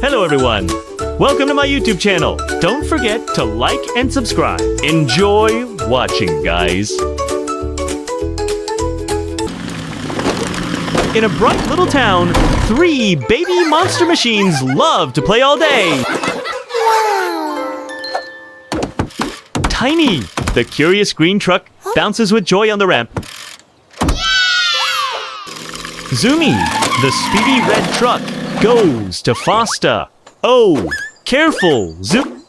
Hello everyone! Welcome to my YouTube channel. Don't forget to like and subscribe. Enjoy watching, guys. In a bright little town, 3 baby monster machines love to play all day. Tiny, the curious green truck, bounces with joy on the ramp. Zoomie, the speedy red truck, goes to Foster. Oh, careful, Zoom.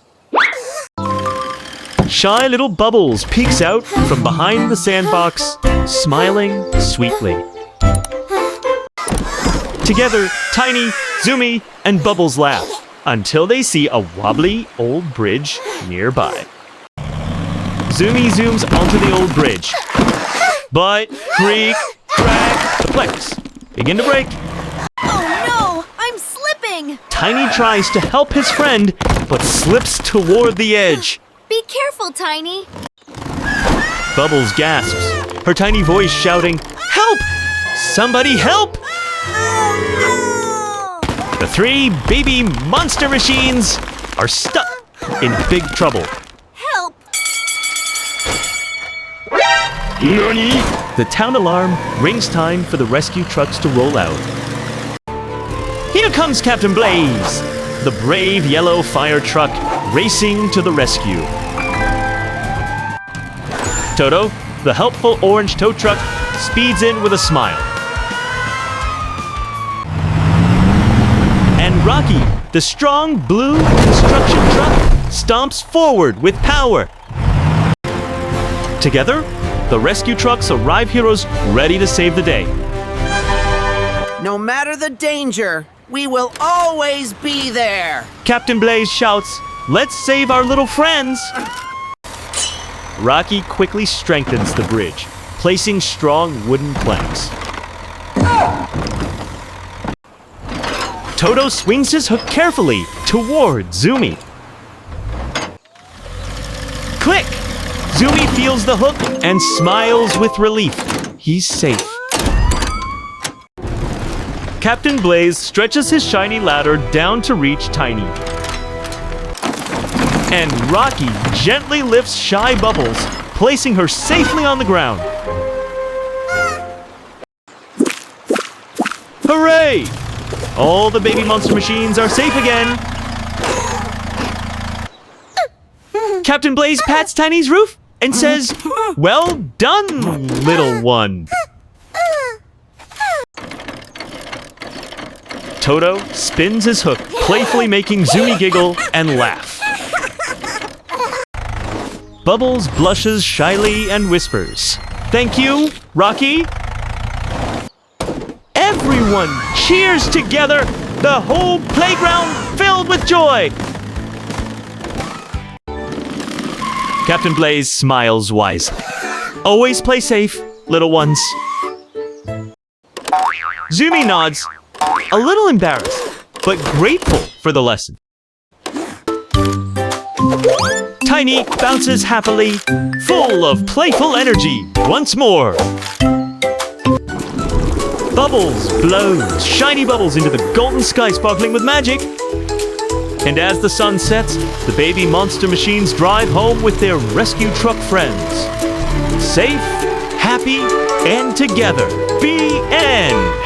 Shy little Bubbles peeks out from behind the sandbox, smiling sweetly. Together, Tiny, Zoomie, and Bubbles laugh until they see a wobbly old bridge nearby. Zoomie zooms onto the old bridge. But, creak, crack, the planks begin to break. Oh no! I'm slipping! Tiny tries to help his friend, but slips toward the edge. Be careful, Tiny! Bubbles gasps, her tiny voice shouting, "Help! Somebody help!" The 3 baby monster machines are stuck in big trouble. Help! Nani? The town alarm rings time for the rescue trucks to roll out. Here comes Captain Blaze, the brave yellow fire truck racing to the rescue. Toto, the helpful orange tow truck, speeds in with a smile. And Rocky, the strong blue construction truck, stomps forward with power. Together, the rescue trucks arrive heroes ready to save the day. No matter the danger, we will always be there. Captain Blaze shouts, "Let's save our little friends!" Rocky quickly strengthens the bridge, placing strong wooden planks. Toto swings his hook carefully toward Zoomie. Click! Zoomie feels the hook and smiles with relief. He's safe. Captain Blaze stretches his shiny ladder down to reach Tiny. And Rocky gently lifts Shy Bubbles, placing her safely on the ground. Hooray! All the baby monster machines are safe again. Captain Blaze pats Tiny's roof and says, "Well done, little one." Toto spins his hook, playfully making Zoomie giggle and laugh. Bubbles blushes shyly and whispers, "Thank you, Rocky." Everyone cheers together, the whole playground filled with joy. Captain Blaze smiles wisely. Always play safe, little ones. Zoomie nods, a little embarrassed, but grateful for the lesson. Tiny bounces happily, full of playful energy once more. Bubbles blows shiny bubbles into the golden sky sparkling with magic. And as the sun sets, the baby monster machines drive home with their rescue truck friends. Safe, happy, and together. The end!